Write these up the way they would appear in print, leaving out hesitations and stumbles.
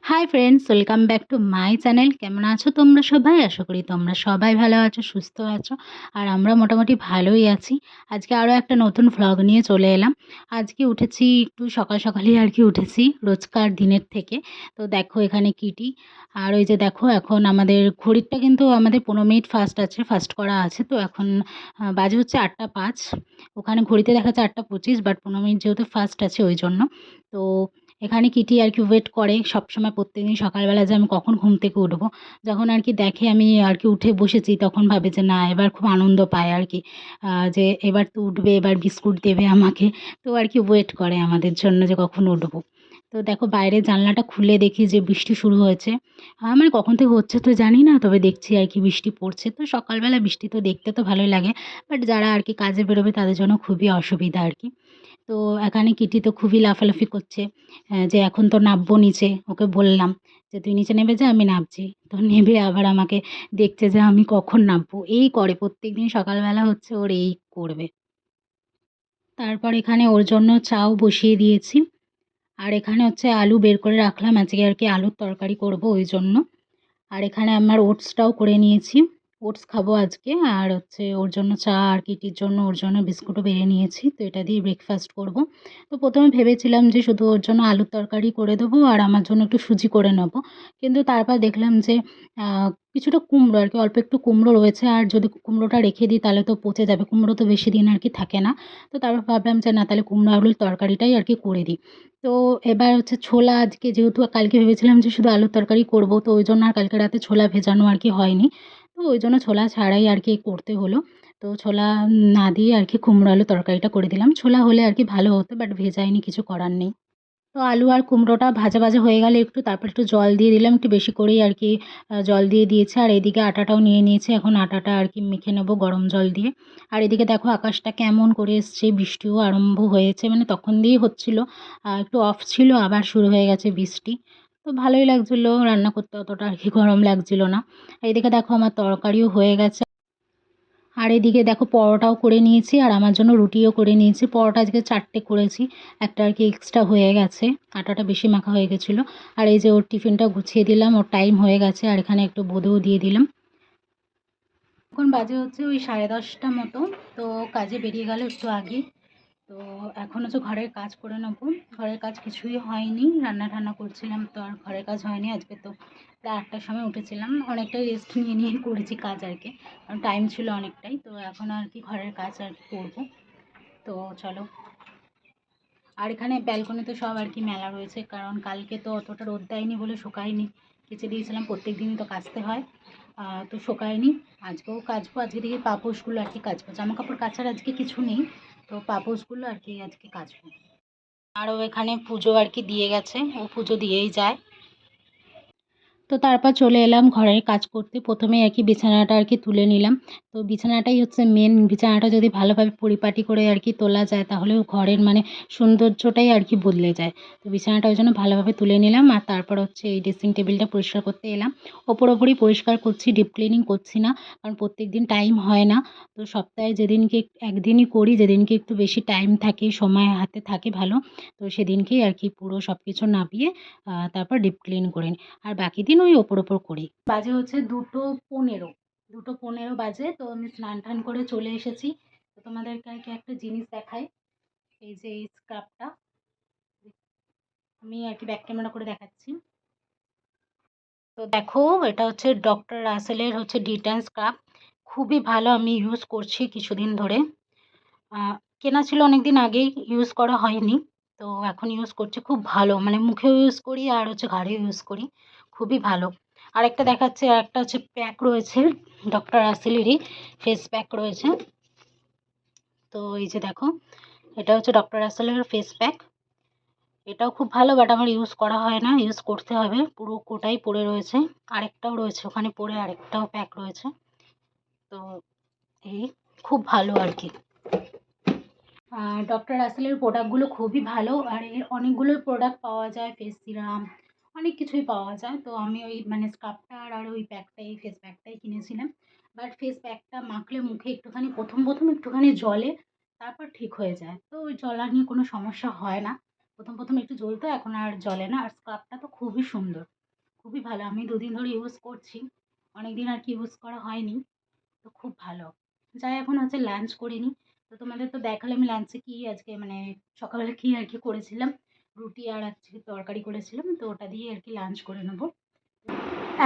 Hi friends, welcome back to my channel. কেমন আছো তোমরা সবাই? আশা করি তোমরা সবাই ভালো আছো, সুস্থ আছো। আর আমরা মোটামুটি ভালোই আছি। আজকে আরও একটা নতুন ভ্লগ নিয়ে চলে এলাম। আজকে উঠেছি একটু সকাল সকালই আর কি উঠেছি রোজকার দিনের থেকে। তো দেখো এখানে কিটি, আর ওই যে দেখো এখন আমাদের ঘড়িরটা কিন্তু আমাদের 15 মিনিট ফাস্ট করা আছে। তো এখন বাজে হচ্ছে 8টা 5। ওখানে ঘড়িতে দেখাচ্ছে 8টা 25, বাট 15 মিনিট যেহেতু ফাস্ট আছে ওই জন্য। তো এখানে কিটি আর কি ওয়েট করে সবসময় প্রত্যেকদিন সকালবেলা যে আমি কখন ঘুম থেকে উঠবো। যখন আর কি দেখে আমি আর কি উঠে বসেছি তখন ভাবে যে না, এবার খুব আনন্দ পায় আর কি, যে এবার তো উঠবে, এবার বিস্কুট দেবে আমাকে। তো আর কি ওয়েট করে আমাদের জন্য যে কখন উঠবো। তো দেখো বাইরের জানলাটা খুলে দেখি যে বৃষ্টি শুরু হয়েছে। মানে কখন থেকে হচ্ছে তো জানি না, তবে দেখছি আর কি বৃষ্টি পড়ছে। তো সকালবেলা বৃষ্টি তো দেখতে তো ভালোই লাগে, বাট যারা আর কি কাজে বেরোবে তাদের জন্য খুবই অসুবিধা আর কি। তো এখানে কিটি তো খুবই লাফালাফি করছে, যে এখন তো নামবো নিচে। ওকে বললাম যে তুই নিচে নেমে যা, আমি নামছি। তো নেমে আবার আমাকে দেখছে যে আমি কখন নামবো, এই করে প্রত্যেকদিন সকালবেলা হচ্ছে ওর এই করবে। তারপর এখানে ওর জন্য চাও বসিয়ে দিয়েছি। আর এখানে হচ্ছে আলু বের করে রাখলাম, আজকে আর কি আলুর তরকারি করব ওই জন্য। আর এখানে আমার ওটসটাও করে নিয়েছি, ওটস খাবো আজকে। আর হচ্ছে ওর জন্য চা, আর কিটির জন্য ওর জন্য বিস্কুটও বেড়ে নিয়েছি। তো এটা দিয়ে ব্রেকফাস্ট করব। তো প্রথমে ভেবেছিলাম যে শুধু ওর জন্য আলুর তরকারি করে দেবো আর আমার জন্য একটু সুজি করে নেব। কিন্তু তারপর দেখলাম যে কিছুটা কুমড়ো আর কি, অল্প একটু কুমড়ো রয়েছে, আর যদি কুমড়োটা রেখে দিই তাহলে তো পচে যাবে। কুমড়ো তো বেশি দিন আর কি থাকে না। তো তারপর ভাবলাম যে না, তাহলে কুমড়ো আলুর তরকারিটাই আর কি করে দিই। তো এবার হচ্ছে ছোলা, আজকে যেহেতু কালকে ভেবেছিলাম যে শুধু আলুর তরকারি করব, তো ওই জন্য আর কালকে রাতে ছোলা ভেজানো আর কি হয়নি। তো ওই জন্য ছোলা ছাড়াই আর কি করতে হলো। তো ছোলা না দিয়ে আর কি কুমড়ো আলুর তরকারিটা করে দিলাম। ছোলা হলে আর কি ভালো হতো, বাট ভেজাইনি, কিছু করার নেই। তো আলু আর কুমড়োটা ভাজা ভাজা হয়ে গেলে একটু তারপর একটু জল দিয়ে দিলাম, একটু বেশি করেই আর কি জল দিয়ে দিয়েছি। আর এদিকে আটাটাও নিয়ে নিয়েছি, এখন আটাটা আর কি মেখে নেবো গরম জল দিয়ে। আর এদিকে দেখো আকাশটা কেমন করে এসছে, বৃষ্টিও আরম্ভ হয়েছে, মানে তখন দিয়েই হচ্ছিল, একটু অফ ছিল আবার শুরু হয়ে গেছে বৃষ্টি। তো ভালোই লাগছিলো রান্না করতে, অতটা আর কি গরম লাগছিল না। আর এদিকে দেখো আমার তরকারিও হয়ে গেছে। আর এদিকে দেখো পরোটাও করে নিয়েছি, আর আমার জন্য রুটিও করে নিয়েছি। পরোটা আজকে 4টে করেছি, একটা আর কি এক্সট্রা হয়ে গেছে, আটাটা বেশি মাখা হয়ে গেছিলো। আর এই যে ওর টিফিনটা গুছিয়ে দিলাম, ওর টাইম হয়ে গেছে। আর এখানে একটু বোঁদেও দিয়ে দিলাম। এখন বাজে হচ্ছে ওই 10:30 মতো। তো কাজে বেরিয়ে গেল একটু আগে। তো এখন হচ্ছে ঘরের কাজ করে নেবো। ঘরের কাজ কিছুই হয়নি, রান্না ঠান্না করছিলাম, তো আর ঘরের কাজ হয়নি আজকে। তো প্রায় 8টার সময় উঠেছিলাম, অনেকটাই রেস্ট নিয়ে নিয়ে করেছি কাজ আর কি, কারণ টাইম ছিল অনেকটাই। তো এখন আর কি ঘরের কাজ আর কি করবো। তো চলো। আর এখানে ব্যালকনিতে সব আর কি মেলা রয়েছে, কারণ কালকে তো অতটা রোদ দেয়নি বলে শুকায়নি। কেচে দিয়েছিলাম, প্রত্যেক দিনই তো কাচতে হয়, তো শুকায়নি। আজকেও কাচবো, আজকে থেকে পাপোশগুলো আর কি কাচবো। জামা কাপড় কাচার আজকে কিছু নেই, তো পাপোশগুলো আর কি আজকে কাচবো। আরও এখানে পুজো আর কি দিয়ে গেছে, ও পুজো দিয়েই যায়। তো তারপর চলে এলাম ঘরের কাজ করতে। প্রথমেই আর কি বিছানাটা আর কি তুলে নিলাম। তো বিছানাটাই হচ্ছে মেন। বিছানাটা যদি ভালোভাবে পরিপাটি করে আর কি তোলা যায়, তাহলেও ঘরের মানে সৌন্দর্যটাই আর কি বদলে যায়। তো বিছানাটা ওই জন্য ভালোভাবে তুলে নিলাম। আর তারপর হচ্ছে এই ড্রেসিং টেবিলটা পরিষ্কার করতে এলাম। ওপরই পরিষ্কার করছি, ডিপ ক্লিনিং করছি না, কারণ প্রত্যেকদিন টাইম হয় না। তো সপ্তাহে যেদিনকে একদিনই করি, যেদিনকে একটু বেশি টাইম থাকে, সময় হাতে থাকে ভালো, তো সেদিনকেই আর কি পুরো সব কিছু নামিয়ে তারপর ডিপ ক্লিন করে নিই। আর বাকি দিন ওই ওপর করি। বাজে হচ্ছে 2:15, 2:15 বাজে। তো আমি স্নান টান করে চলে এসেছি। তো তোমাদেরকে আর কি একটা জিনিস দেখাই, এই যে এই স্ক্রাবটা আমি আর কি ব্যাক ক্যামেরা করে দেখাচ্ছি। তো দেখো, এটা হচ্ছে ডক্টর রাসেলের হচ্ছে ডিটেন স্ক্রাব। খুবই ভালো, আমি ইউজ করছি কিছুদিন ধরে। কেনা ছিল অনেক দিন আগেই, ইউজ করা হয়নি। তো এখন ইউজ করছি, খুব ভালো, মানে মুখেও ইউজ করি আর হচ্ছে ঘাড়েও ইউজ করি, খুবই ভালো। আরেকটা দেখাচ্ছে, একটা হচ্ছে প্যাক রয়েছে, ডক্টর রাসেলেরই ফেস প্যাক রয়েছে। তো এই যে দেখো, এটা হচ্ছে ডক্টর রাসেলের ফেস প্যাক। এটাও খুব ভালো, বাট আমার ইউজ করা হয় না, ইউজ করতে হবে। পুরো কোটাই পড়ে রয়েছে, আরেকটাও রয়েছে ওখানে পড়ে, আরেকটাও প্যাক রয়েছে। তো এই খুব ভালো আর কি। ডক্টর রাসেলের প্রোডাক্টগুলো খুবই ভালো, আর এর অনেকগুলো প্রোডাক্ট পাওয়া যায়, ফেস সিরাম অনেক কিছুই পাওয়া যায়। তো আমি ওই মানে স্ক্রাবটা আর ওই প্যাকটাই, ফেস প্যাকটাই কিনেছিলাম। বাট ফেস প্যাকটা মাখলে মুখে একটুখানি প্রথম প্রথম একটুখানি জ্বলে, তারপর ঠিক হয়ে যায়। তো ওই জ্বলা নিয়ে কোনো সমস্যা হয় না। প্রথম প্রথম একটু জ্বলতো, এখন আর জ্বলে না। আর স্ক্রাবটা তো খুবই সুন্দর, খুবই ভালো। আমি ২ দিন ধরে ইউজ করছি। অনেকদিন আর কি ইউজ করা হয়নি। তো খুব ভালো। যাই এখন হচ্ছে লাঞ্চ করে নিই। তো তোমাদের তো দেখালাম লাঞ্চে কি আজকে মানে সকালবেলা কি আর কি করেছিলাম। রুটি আর আজকে তরকারি করেছিলাম। তো ওটা দিয়ে আর কি লাঞ্চ করে নেব।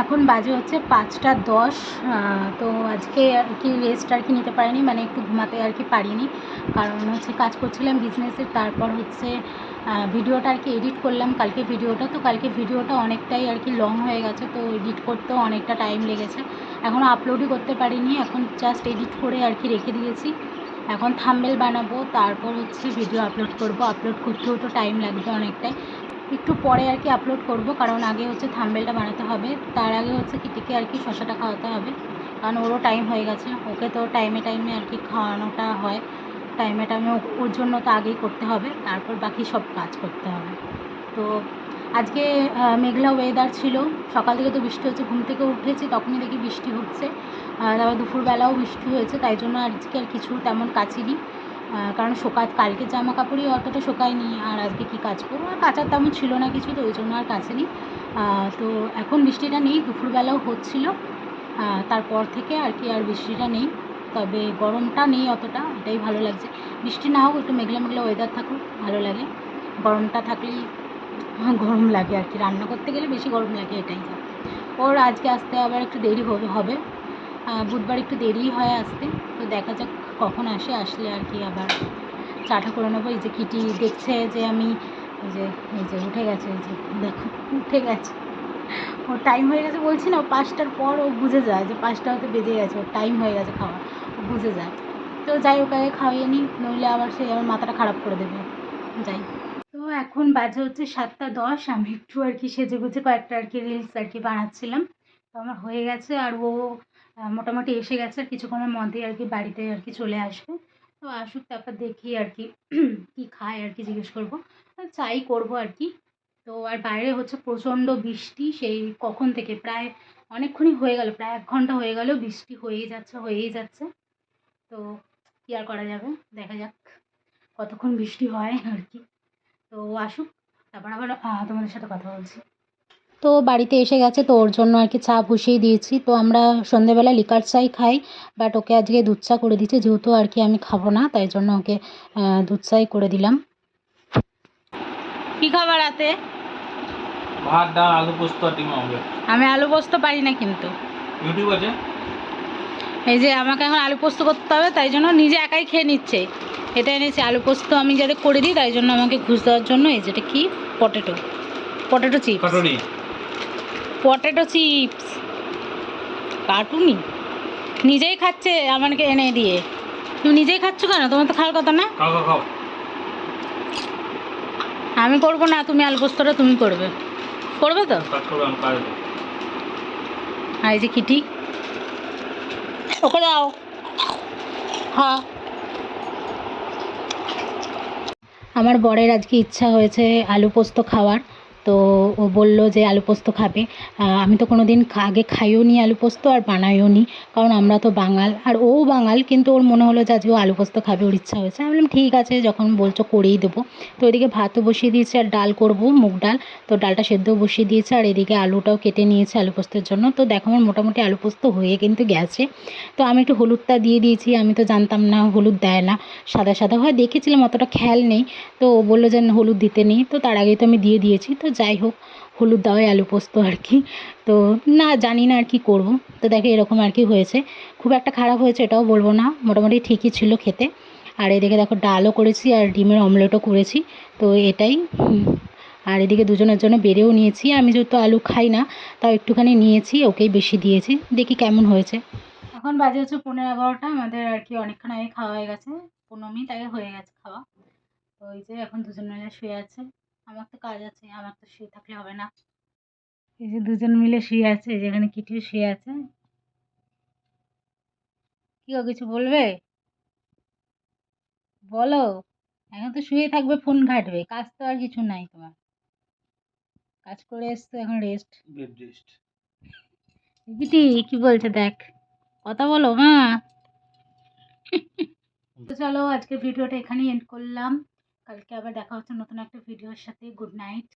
এখন বাজে হচ্ছে ৫টা ১০। তো আজকে আর কি রেস্ট আর কি নিতে পারিনি, মানে একটু ঘুমাতে আর কি পারিনি। কারণ হচ্ছে কাজ করছিলাম বিজনেসের, তারপর হচ্ছে ভিডিওটা আর কি এডিট করলাম কালকে ভিডিওটা। তো কালকে ভিডিওটা অনেকটাই আর কি লং হয়ে গেছে, তো এডিট করতেও অনেকটা টাইম লেগেছে। এখনও আপলোডই করতে পারিনি, এখন জাস্ট এডিট করে আর কি রেখে দিয়েছি। এখন থাম্বনেল বানাবো, তারপর হচ্ছে ভিডিও আপলোড করব। আপলোড করতেও তো টাইম লাগবে অনেকটাই। একটু পরে আর কি আপলোড করব, কারণ আগে হচ্ছে থাম্বনেলটা বানাতে হবে। তার আগে হচ্ছে কিটিকে আর কি শসাটা খাওয়াতে হবে, কারণ ওরও টাইম হয়ে গেছে। ওকে তো টাইমে টাইমে আর কি খাওয়ানোটা হয়, টাইমে টাইমে ওর জন্য তো আগেই করতে হবে, তারপর বাকি সব কাজ করতে হবে। তো আজকে মেঘলা ওয়েদার ছিল, সকাল থেকে তো বৃষ্টি হচ্ছে। ঘুম থেকে উঠেছি তখনই দেখি বৃষ্টি হচ্ছে, তারপর দুপুরবেলাও বৃষ্টি হয়েছে। তাই জন্য আজকে আর কিছু তেমন কাচিনি, কারণ কালকে জামা কাপড়ই অতটা শোকায়নি। আর আজকে কি কাজ করবো, আর কাচার তেমন ছিল না কিছু, তো ওই জন্য আর কাচিনি। তো এখন বৃষ্টিটা নেই, দুপুরবেলাও হচ্ছিল, তারপর থেকে আর কি আর বৃষ্টিটা নেই। তবে গরমটা নেই অতটা, এটাই ভালো লাগছে। বৃষ্টি না হোক, একটু মেঘলা মেঘলা ওয়েদার থাকুক, ভালো লাগে। গরমটা থাকলেই গরম লাগে আর কি, রান্না করতে গেলে বেশি গরম লাগে, এটাই যা। ওর আজকে আসতে আবার একটু দেরি হবে, বুধবার একটু দেরিই হয় আসতে। তো দেখা যাক কখন আসলে আর কি আবার চাটা করে নেবো। এই যে কিটি দেখছে যে আমি এই যে উঠে গেছে, এই যে দেখো উঠে গেছে। ওর টাইম হয়ে গেছে বলছি না, ৫টার পর ও বুঝে যায় যে ৫টা হয়তো বেজে গেছে, ওর টাইম হয়ে গেছে খাওয়া, ও বুঝে যায়। তো যাই ওকে খাওয়িয়ে নিই, নইলে আবার সে আমার মাথাটা খারাপ করে দেবে। যাই। তো এখন বাজে হচ্ছে ৭টা ১০। আমি একটু আর কি সেজেগুজে কয়েকটা আর কি রিলস আর কি বানাচ্ছিলাম। তো আমার হয়ে গেছে, আর ও মোটামুটি এসে গেছে, আর কিছুক্ষণের মধ্যেই আর কি বাড়িতে আর কি চলে আসবে। তো আসুক, তারপর দেখি আর কি কী খায় আর কি জিজ্ঞেস করবো। চাই করবো আর কি। তো আর বাইরে হচ্ছে প্রচণ্ড বৃষ্টি, সেই কখন থেকে প্রায় অনেকক্ষণই হয়ে গেল, প্রায় ১ ঘন্টা হয়ে গেল বৃষ্টি হয়েই যাচ্ছে। তো কী আর করা যাবে, দেখা যাক কতক্ষণ বৃষ্টি হয় আর কি। তো আসুক, তারপর আবার তোমাদের সাথে কথা বলছি। তো বাড়িতে এসে গেছে, তো ওর জন্য আর কি চা বসিয়ে দিয়েছি। তো আমরা সন্ধেবেলা লিকার চাই খাই, বাট ওকে আজকে দুধ চা করে দিয়েছি, যেহেতু আর কি আমি খাবো না, তাই জন্য ওকে দুধ চাই করে দিলাম। কী খাবার রাতে? ভাত, ডাল, আলু পোস্ত আর ডিম অমলেট। আমি আলু পোস্ত পারি না, কিন্তু ইউটিউব আছে। এই যে আমাকে এখন আলু পোস্ত করতে হবে, তাই জন্য নিজে একাই খেয়ে নিচ্ছে। এটা এনেছি আলু পোস্ত, আমি যাতে করে দিই, তাই জন্য আমাকে ঘুষ দেওয়ার জন্য। এই যেটা কি, পটেটো চিপস। কাটুরি। পটেটো চিপস কার্টুনি নিজেই খাচ্ছে আমাকে এনে দিয়ে। তুমি নিজেই খাচ্ছ কেন? তোমার তো খাওয়ার কথা না। খাও। আমি করবো না, তুমি আলু পোস্তটা তুমি করবে তো। কাজ করো, আমি কাজ। আর এই যে কিটি, ওকে দাও। হ্যাঁ, আমার বরের আজকে ইচ্ছা হয়েছে আলু পোস্ত খাওয়ার। তো ও বলল যে আলু পোস্ত খাবে। আমি তো কোনো দিন আগে খাইও নি আলু পোস্ত, আর বানাইও নি, কারণ আমরা তো বাঙাল, আর ও বাঙাল, কিন্তু ওর মনে হলো যে আজকে ও আলু পোস্ত খাবে, ওর ইচ্ছা হয়েছে। আমি বললাম ঠিক আছে, যখন বলছো করেই দেবো। তো এদিকে ভাতও বসিয়ে দিয়েছি, আর ডাল করব, মুগ ডাল। তো ডালটা সেদ্ধও বসিয়ে দিয়েছে, আর এদিকে আলুটাও কেটে নিয়েছে আলু পোস্তের জন্য। তো দেখো আমার মোটামুটি আলু পোস্ত হয়ে কিন্তু গেছে। তো আমি একটু হলুদটা দিয়ে দিয়েছি, আমি তো জানতাম না হলুদ দেয় না, সাদা সাদা হয়, দেখেছিলাম, অতটা খেয়াল নেই। তো ও বললো যে হলুদ দিতে নেই, তো তার আগেই তো আমি দিয়ে দিয়েছি। তো যাই হোক, হলুদ দেওয়াই আলু পোস্ত আর কি। তো না জানি না আর কি করব। তো দেখো এরকম আর কি হয়েছে, খুব একটা খারাপ হয়েছে এটাও বলবো না, মোটামুটি ঠিকই ছিল খেতে। আর এদিকে দেখো ডালও করেছি, আর ডিমের অমলেটও করেছি। তো এটাই। আর এদিকে দুজনের জন্য বেড়েও নিয়েছি, আমি যেহেতু আলু খাই না, তাও একটুখানি নিয়েছি, ওকেই বেশি দিয়েছি, দেখি কেমন হয়েছে। এখন বাজে হচ্ছে 11:15, আমাদের আর কি অনেকক্ষণ আগে খাওয়া হয়ে গেছে, 15 মিনিট আগে হয়ে গেছে খাওয়া। তো এই যে এখন দুজন মিলে শুয়ে আছে, আমার তো কাজ আছে, আমার তো শুয়ে থাকলে হবে না। এই যে দুজন মিলে শুয়ে আছে, যেখানে কিটিও শুয়ে আছে। কি গো, কিছু বলবে? বলো। এখন তো শুয়ে থাকবে, ফোন ঘাঁটবে, কাজ তো আর কিছু নাই তোমার। কাজ করে এসছো, এখন রেস্ট। Bed rest. কিটি কি বলছে দেখ, কথা বলো মা। তো চলো, আজকে ভিডিওটা এখানেই এন্ড করলাম। কালকে আবার দেখা হচ্ছে নতুন একটা ভিডিওর সাথে। Good night.